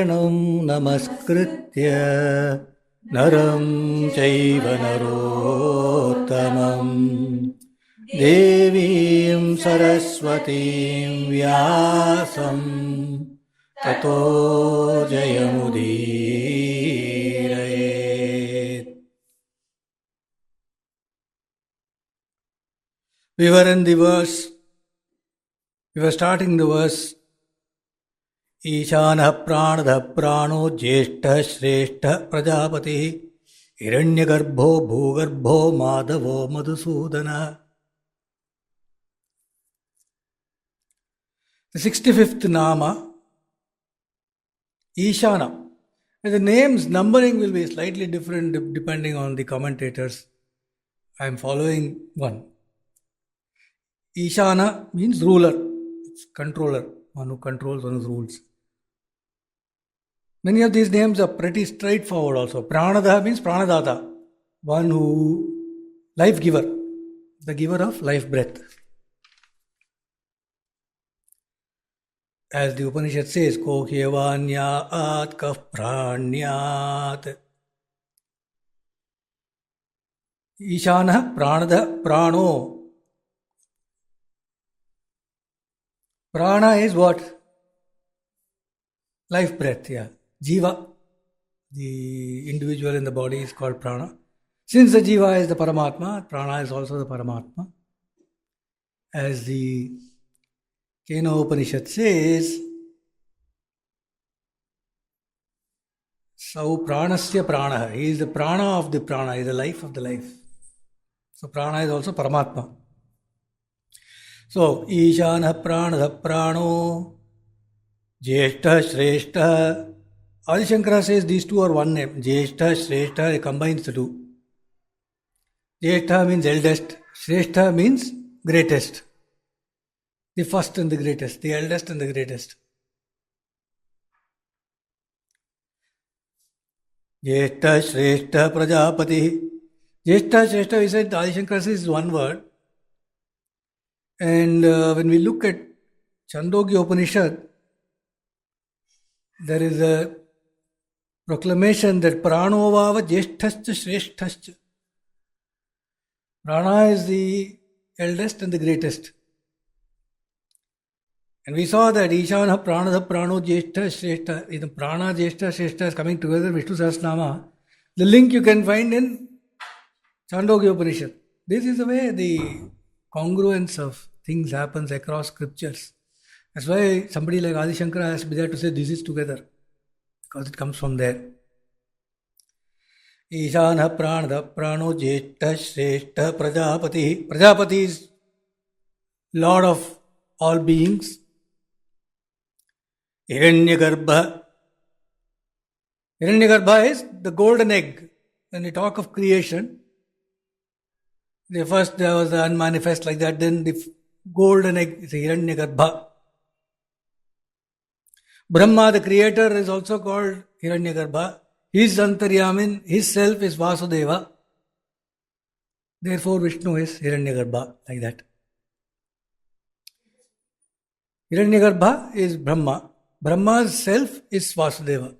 नारायणं नमस्कृत्य नरं चैव नरोत्तमं देवीं सरस्वतीं व्यासं ततो जयमुदीरयेत्. We were in the verse, we were starting the verse, Ishaana pranadha prano jyeshtha shrestha prajapati hiranyagarbho bhugarbho madhavo madhusudana. The 65th Nama, Ishaana. And the names numbering will be slightly different depending on the commentators. I am following one. Ishaana means ruler, it's controller, one who controls one's rules. Many of these names are pretty straightforward also. Pranadha means pranadata, one who, life giver, the giver of life breath. As the Upanishad says, Ko hyevanyat kaf pranyat. Ishaana pranadha prano. Prana is what? Life breath, yeah. Jiva, the individual in the body, is called prana. Since the jiva is the Paramatma, prana is also the Paramatma. As the Kena Upanishad says, Sau pranasya prana. He is the prana of the prana, he is the life of the life. So prana is also Paramatma. So, Ishaana pranadha prano jyeshtha shrestha. Adi Shankara says these two are one name. Jyeshtha, shrestha, he combines the two. Jyeshtha means eldest, shrestha means greatest. The first and the greatest, the eldest and the greatest. Jyeshtha shrestha prajapati. Jyeshtha shrestha, we said Adi Shankara says is one word. And when we look at Chandogya Upanishad, there is a proclamation that Pranovava Jeshthascha Shreshthascha. Prana is the eldest and the greatest. And we saw that Ishaana Pranadha Prano Jeshtha Shrestha. The Prana Jeshtha Shrestha is coming together in Vishnu Sahasranamam. The link you can find in Chandogya Upanishad. This is the way the congruence of things happens across scriptures. That's why somebody like Adi Shankara has to be there to say this is together, because it comes from there. Ishaana pranadha prano jyeshtha shrestha prajapati. Prajapati is Lord of all beings. Hiranyagarbha. Hiranyagarbha is the golden egg. When we talk of creation, first there was the unmanifest like that, then the golden egg is Hiranyagarbha. Brahma, the creator, is also called Hiranyagarbha. His Antaryamin, his self is Vasudeva. Therefore Vishnu is Hiranyagarbha, like that. Hiranyagarbha is Brahma. Brahma's self is Vasudeva.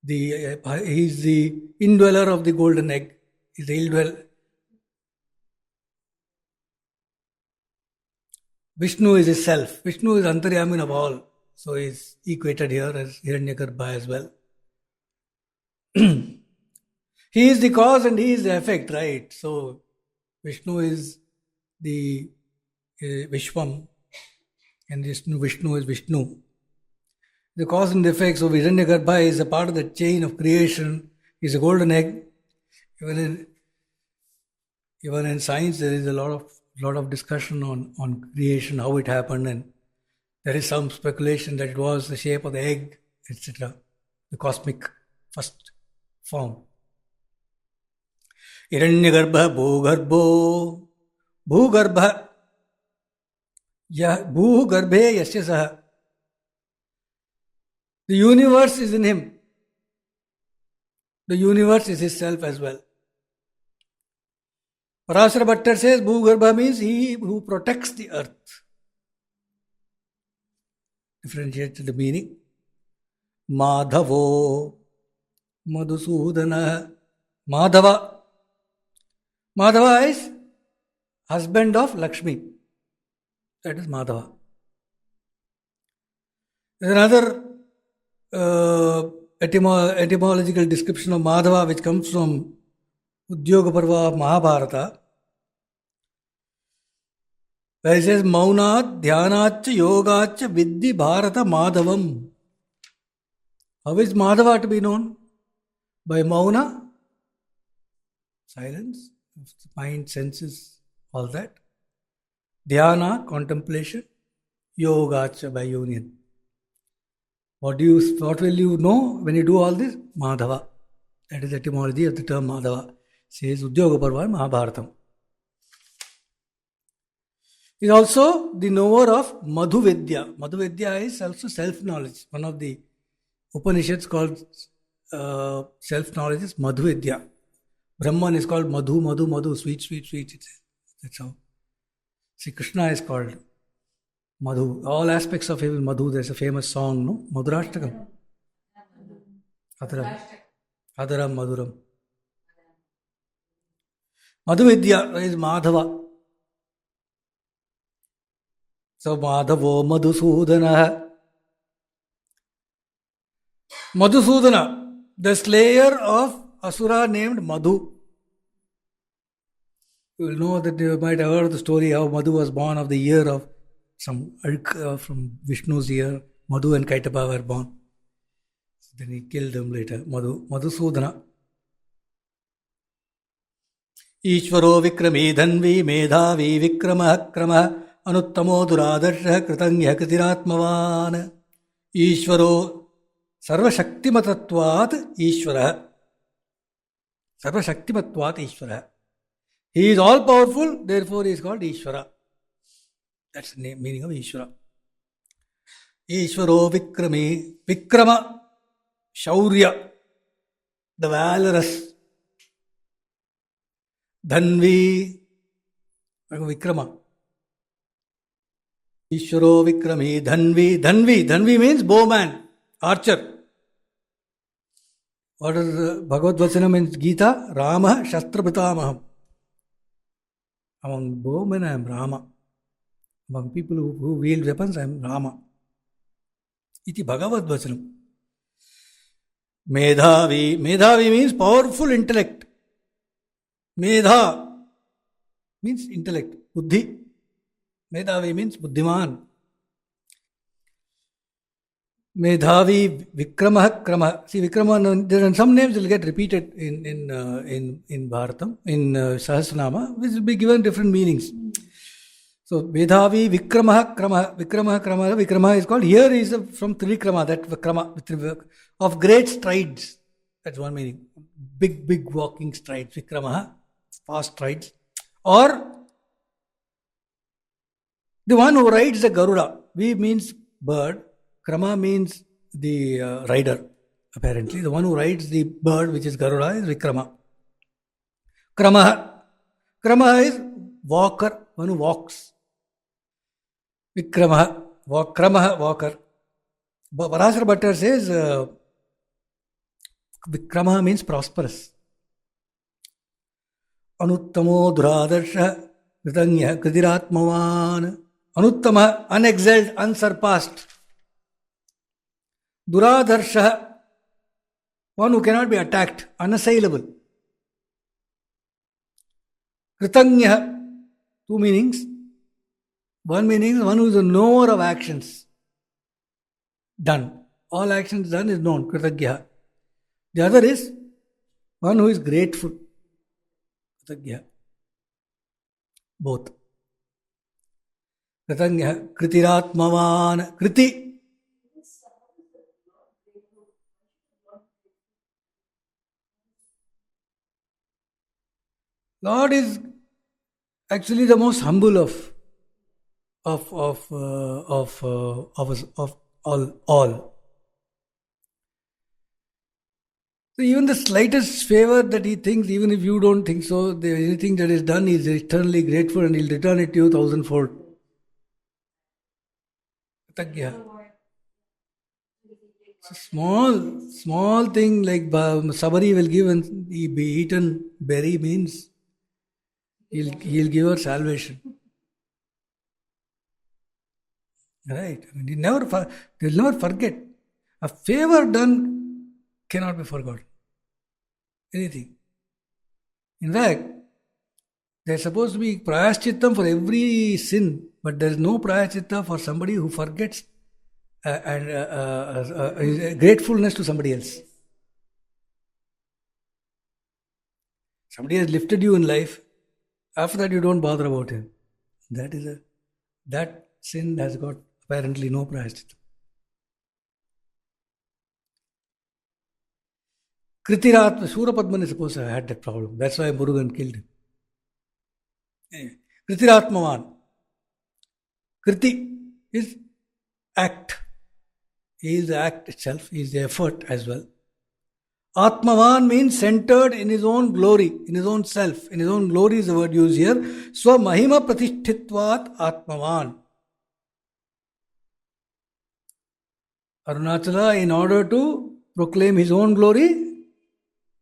He is the indweller of the golden egg. He is the indweller. Vishnu is his self. Vishnu is Antaryamin of all. So he is equated here as Hiranyagarbha as well. He is the cause and he is the effect, right? So Vishnu is the Vishwam and Vishnu is Vishnu. The cause and the effect. So Hiranyagarbha is a part of the chain of creation. He is a golden egg. Even in science there is a lot of discussion on creation, how it happened, and there is some speculation that it was the shape of the egg, etc. The cosmic first form. Hiranyagarbha bhugarbho. Bhugarbha. Bhugarbhe yasya saha. The universe is in him. The universe is his self as well. Parasara Bhattar says Bhugarbha means he who protects the earth. Differentiates the meaning. Madhavo Madhusudana. Madhava. Madhava is husband of Lakshmi. That is Madhava. There is another etymological description of Madhava which comes from Udyoga Parva of Mahabharata. Where it says Maunat Dhyanatcha Yogacha Viddhi Bharata Madhavam. How is Madhava to be known? By Mauna, silence, mind, senses, all that. Dhyana, contemplation. Yogacha, by union. What will you know when you do all this? Madhava. That is the etymology of the term Madhava. Says Udyoga Parva Mahabharatam. He is also the knower of Madhu Vidya. Madhu Vidya is also self-knowledge. One of the Upanishads called self-knowledge is Madhu Vidya. Brahman is called Madhu, Madhu, Madhu, sweet, sweet, sweet. That's how. See, Krishna is called Madhu. All aspects of him is Madhu. There's a famous song, no? Madhurashtakam. Adaram. Adaram, Madhuram. Madhu Vidya is Madhava. So, Madhavo Madhusudana. Madhusudana, the slayer of Asura named Madhu. You will know that you might have heard the story how Madhu was born of the year of some from Vishnu's year. Madhu and Kaitapa were born. Then he killed them later. Madhusudana. Ishvaro Vikrami Dhanvi Medhavi Vikramah Kramah Anuttamo Duradarsha Kritanya Kritiratmavan. Ishvaro Sarvashaktimatatvat Ishvara. Sarvashaktimatvat Ishvara. He is all powerful, therefore he is called Ishvara. That's the meaning of Ishvara. Ishvaro Vikrami. Vikrama, Shaurya, the valorous. Dhanvi, Vikrama. Ishvaro Vikrami. Dhanvi. Dhanvi means bowman, archer. What is Bhagavad Vachanam in Gita? Rama Shastra Pitamaham. Among bowmen I am Rama. Among people who wield weapons I am Rama. Iti Bhagavad Vachanam. Medhavi. Medhavi means powerful intellect. Medha means intellect. Buddhi. Medhavi means Buddhiman. Medhavi Vikramah Krama. See, Vikrama, there are some names will get repeated in Bharatam, in Sahasranamam, which will be given different meanings. So, Medhavi Vikramah Krama. Vikrama is called, here is from Trikrama, that Vikrama, of great strides. That's one meaning. Big walking strides. Vikrama, fast strides. Or, the one who rides the Garuda. V means bird. Krama means the rider, apparently. The one who rides the bird, which is Garuda, is Vikrama. Krama is walker, one who walks. Vikrama, walker. Parasara Bhatta says Vikrama means prosperous. Anuttamo Duradarsha Kritanya Kritiratmavan. Anuttama, unexcelled, unsurpassed. Duradarsha, one who cannot be attacked, unassailable. Kritanya, two meanings. One meaning is one who is a knower of actions done. All actions done is known, Kritagya. The other is one who is grateful, Kritagya. Both. Kritagya, Kritiratmavan, Kriti. Lord is actually the most humble of all. So even the slightest favor that he thinks, even if you don't think so, anything that is done, he is eternally grateful and he'll return it to you thousandfold. Small thing like sabari will give and he be eaten berry means he'll give her salvation. Right? I mean, they'll never forget. A favor done cannot be forgotten. Anything. In fact, there's supposed to be prayashchittam for every sin, but there is no prayashchitta for somebody who forgets and gratefulness to somebody else. Somebody has lifted you in life. After that, you don't bother about him. That sin has got apparently no prayashchitta. Kritiratma, Surapadman is supposed to have had that problem. That's why Murugan killed him. Anyway, Kritiratmavan. Kriti is act. He is the act itself. He is the effort as well. Atmavan means centered in his own glory, in his own self. In his own glory is the word used here. Swa mahima pratisthitvat Atmavan. Arunachala, in order to proclaim his own glory,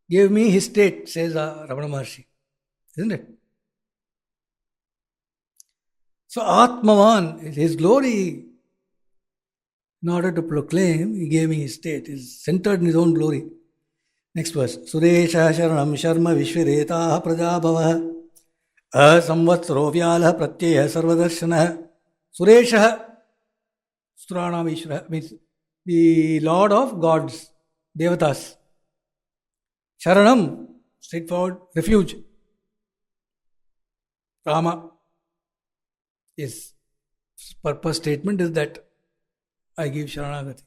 gave me his state, says Ramana Maharshi. Isn't it? So Atmavan is his glory. In order to proclaim, he gave me his state. He is centered in his own glory. Next verse. Suresha sharanam sharma vishviretaha prajabhavah asamvatsaro vyalaha pratyaya sarvadarshana. Suresha Suranam Ishvara means the Lord of gods, Devatas. Sharanam, straightforward, refuge. Rama. His purpose statement is that I give Sharanagati.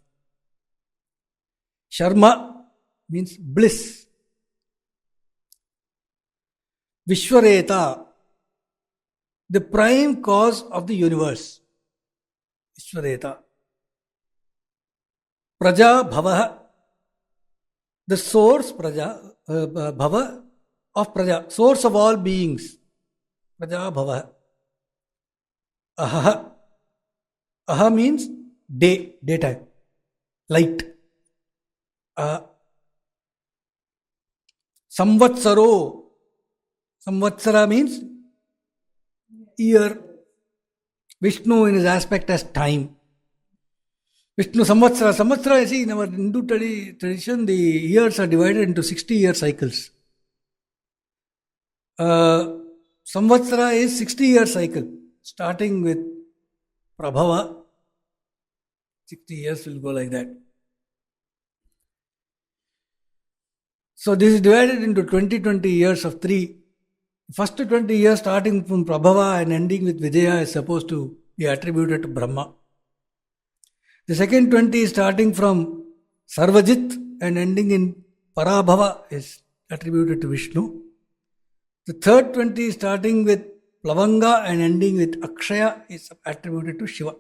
Sharma means bliss. Vishwareta, the prime cause of the universe. Vishwareta. Praja Bhava, the source, Praja, Bhava of Praja, source of all beings. Praja Bhava. Aha. Aha means day, daytime, light. Samvatsaro. Samvatsara means year. Vishnu in his aspect as time. Vishnu Samvatsara. Samvatsara, you see, in our Hindu tradition, the years are divided into 60-year cycles. Samvatsara is 60-year cycle, starting with Prabhava. 60 years will go like that. So this is divided into 20 years of 3. First 20 years starting from Prabhava and ending with Vijaya is supposed to be attributed to Brahma. The second 20 starting from Sarvajit and ending in Parabhava is attributed to Vishnu. The third 20 starting with Plavanga and ending with Akshaya is attributed to Shiva.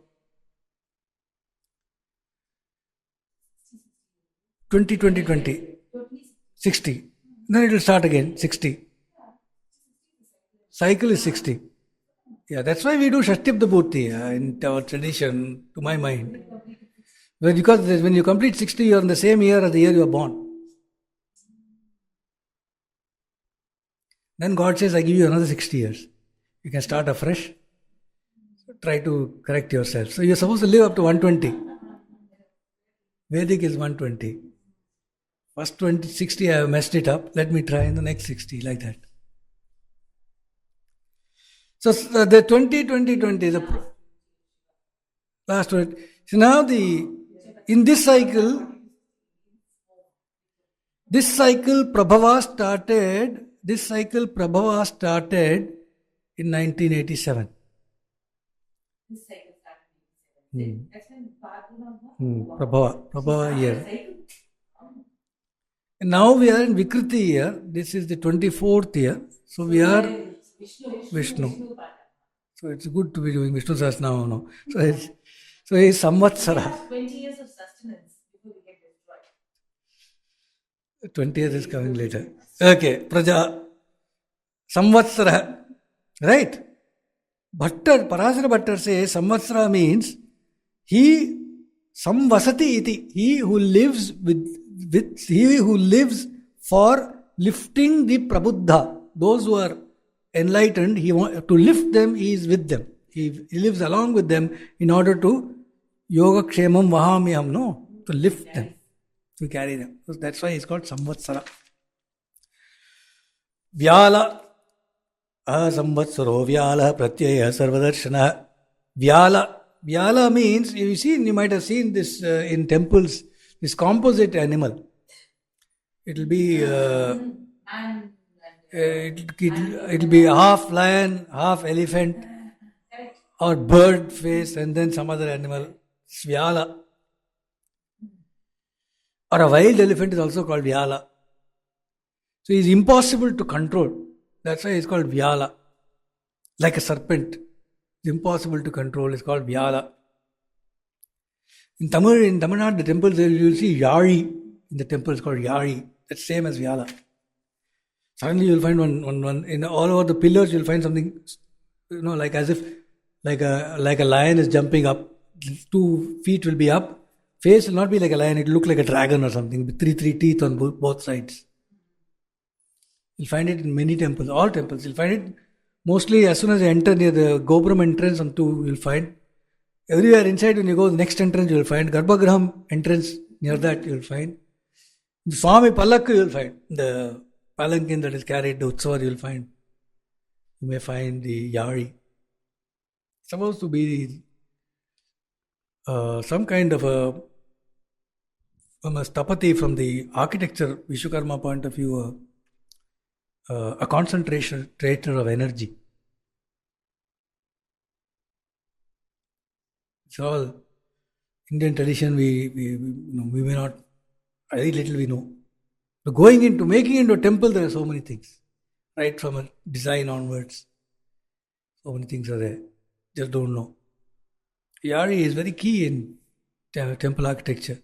20. 60. Then it will start again, 60. Cycle is 60. Yeah, that's why we do Shashtibdabhuti in our tradition, to my mind. Because when you complete 60, you are in the same year as the year you are born. Then God says, I give you another 60 years. You can start afresh. Try to correct yourself. So you're supposed to live up to 120. Vedic is 120. First 60 I have messed it up. Let me try in the next 60, like that. So the 20, the last word. So now in this cycle Prabhava started in 1987. This cycle started in 1987. Prabhava year. And now we are in Vikriti year. This is the 24th year. So we are Vishnu. So it's good to be doing Vishnu Sahasranamam now. So he's Samvatsara. 20 years of sustenance before we get destroyed. 20 years is coming later. Okay, Praja. Samvatsara. Right? Parasara Bhattar says Samvatsara means he Samvasati iti. He who lives he who lives for lifting the prabuddha. Those who are enlightened, he wants to lift them, he is with them. He lives along with them in order to yoga kshemam vahamyam, no? To lift them, to carry them. So that's why he's called Samvatsara. Vyala Samvatsaro Vyala Pratyaya Sarvadarshana. Vyala means, you might have seen this in temples, this composite animal. It'll be it'll be half lion, half elephant, or bird face, and then some other animal. Vyala. Or a wild elephant is also called Vyala. So he's impossible to control. That's why he's called Vyala. Like a serpent. It's impossible to control. It's called Vyala. In Tamil Nadu, the temples, you'll see Yari. In the temple, it's called Yari. That's same as Vyala. Suddenly you'll find one in all over the pillars, you'll find something, like as if, like a lion is jumping up. 2 feet will be up. Face will not be like a lion, it will look like a dragon or something with three teeth on both sides. You'll find it in many temples, all temples. You'll find it mostly as soon as you enter near the Gopuram entrance on 2, you'll find. Everywhere inside, when you go to the next entrance, you'll find. Garbhagraham entrance, near that you'll find. The Swami Pallakku you'll find. The palanquin that is carried, the Utsava you'll find. You may find the Yari. It's supposed to be some kind of from a stapati, from the architecture Vishwakarma point of view, a concentrator of energy. It's all Indian tradition. We may not, very little we know. But making into a temple, there are so many things. Right from a design onwards. So many things are there. Just don't know. Yari is very key in temple architecture.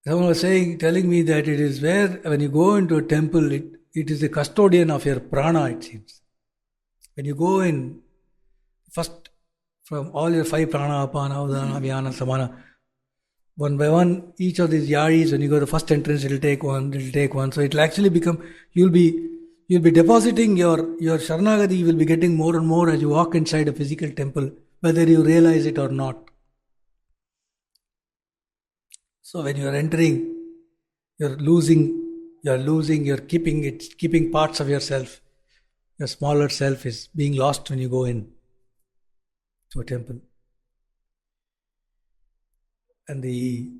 Someone was telling me that it is where, when you go into a temple, it is the custodian of your prana, it seems. When you go in, first from all your 5 prana, apana, udana, vyana, samana, one by one, each of these yaris, when you go to the first entrance, it'll take one. So it'll actually become, you'll be depositing your Sharanagati, you will be getting more and more as you walk inside a physical temple, whether you realize it or not. So when you are entering, you're keeping parts of yourself. Your smaller self is being lost when you go in to a temple. And the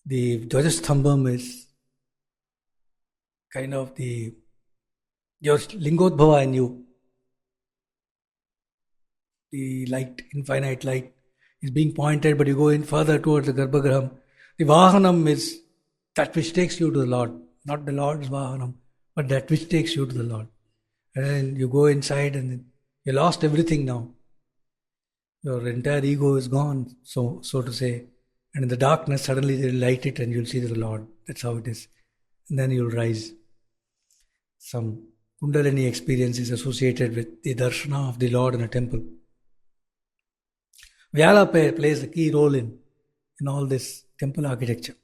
Dvajastambham is kind of your Lingodbhava in you. The light, infinite light, is being pointed, but you go in further towards the Garbhagraham. The Vahanam is that which takes you to the Lord. Not the Lord's Vahanam, but that which takes you to the Lord. And then you go inside and you lost everything now. Your entire ego is gone, so to say. And in the darkness, suddenly they'll light it and you'll see the Lord. That's how it is. And then you'll rise. Some Kundalini experience is associated with the darshana of the Lord in a temple. Vyala plays a key role in all this temple architecture.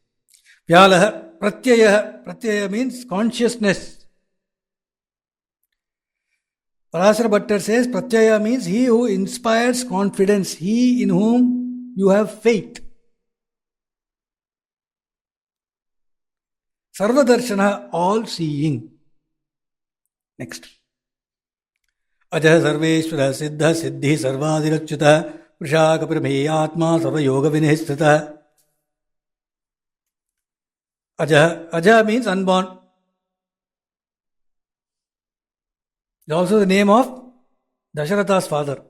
Vyala pratyaya means consciousness. Parasara Bhattar says pratyaya means he who inspires confidence, he in whom you have faith. Sarvadarshana, all seeing. Next. Ajaha sarveshvara siddha siddhi sarvadirachuta Prashaka Prameyatma Sarva Yoga Vinihistata. Ajaha means unborn. It's also the name of Dasharatha's father.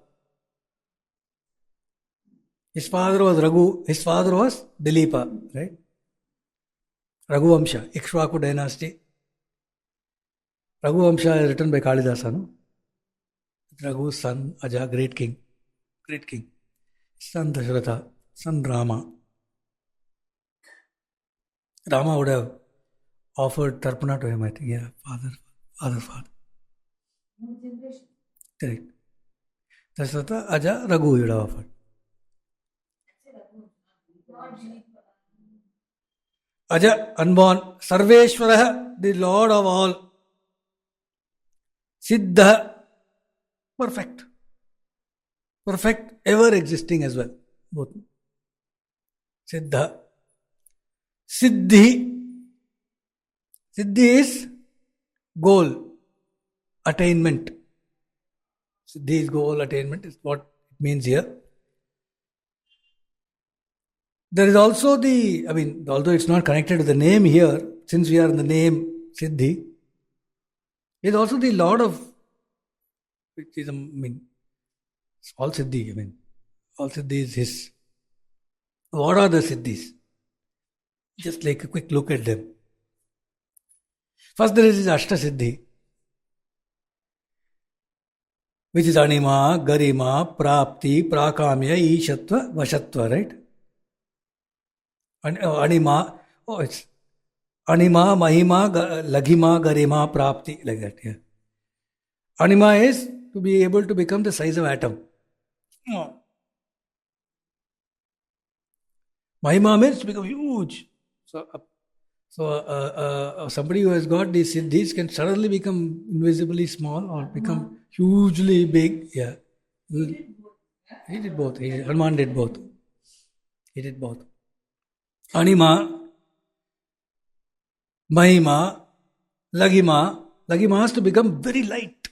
His father was Raghu, his father was Dilipa, right? Raghu Vamsha, Ikshvaku dynasty. Raghu Vamsha is written by Kalidasa, no? Raghu's son, Aja, great king. Son Dasharatha, son Rama. Rama would have offered Tarpana to him, I think. Yeah, father. No generation. Correct. Tasvata Aja Raghu you would have offered. Aja, unborn. Sarveshwara, the Lord of all. Siddha, perfect. Perfect, ever existing as well. Both. Siddha. Siddhi. Siddhi is goal, attainment. Siddhi is goal, attainment is what it means here. There is also although it's not connected to the name here, since we are in the name Siddhi, is also the Lord of, which is, all Siddhi, all Siddhi is His. What are the Siddhis? Just like a quick look at them. First there is Ashta Siddhi, which is Anima, Garima, Prapti, Prakamya, Ishatva, Vashatva, right? Anima, it's Anima, Mahima, Laghima, Garima, Prapti, like that, yeah. Anima is to be able to become the size of atom. Mahima means to become huge. So somebody who has got these siddhis can suddenly become invisibly small or become hugely big. Yeah. He did both. Hanuman did both. He did both. Anima, Mahima, Laghima. Laghima has to become very light.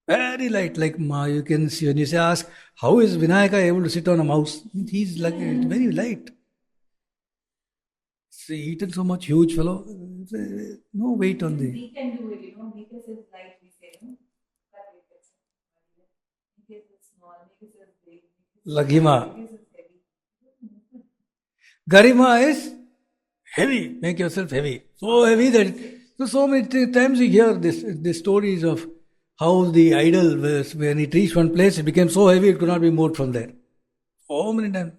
Very light. Like you can see when you ask, how is Vinayaka able to sit on a mouse? He's like very light. He's eaten so much, huge fellow. No weight on the. We can do it, because it's light, we say, because it's small, because it's big. Laghima. Because it's heavy. Garima is heavy. Make yourself heavy. So heavy that so many times you hear this stories of how the idol was, when it reached one place, it became so heavy it could not be moved from there. So many times.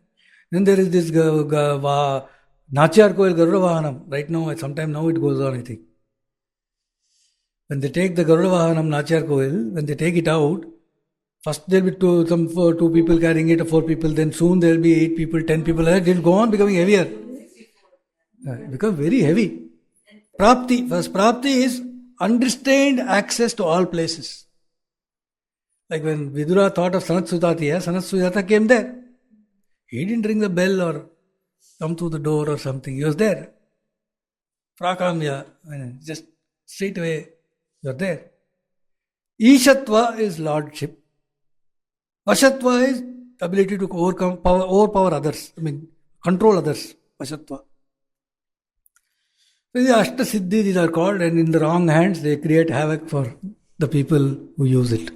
Then there is this Nachyar Koil Garuda Vahanam. Right now, sometime now it goes on, I think. When they take the Garuda Vahanam Nachyar Koil, when they take it out, first there will be two people carrying it, or 4 people, then soon there will be 8 people, 10 people, it will go on becoming heavier. It becomes very heavy. Prapti, first Prapti is unrestrained access to all places. Like when Vidura thought of Sanat Sujata came there. He didn't ring the bell or come through the door or something. He was there. Prakamya, just straight away, you're there. Ishatva is lordship. Vashatva is ability to overpower others. Control others. Vashatva. So the Ashta Siddhi, these are called, and in the wrong hands, they create havoc for the people who use it.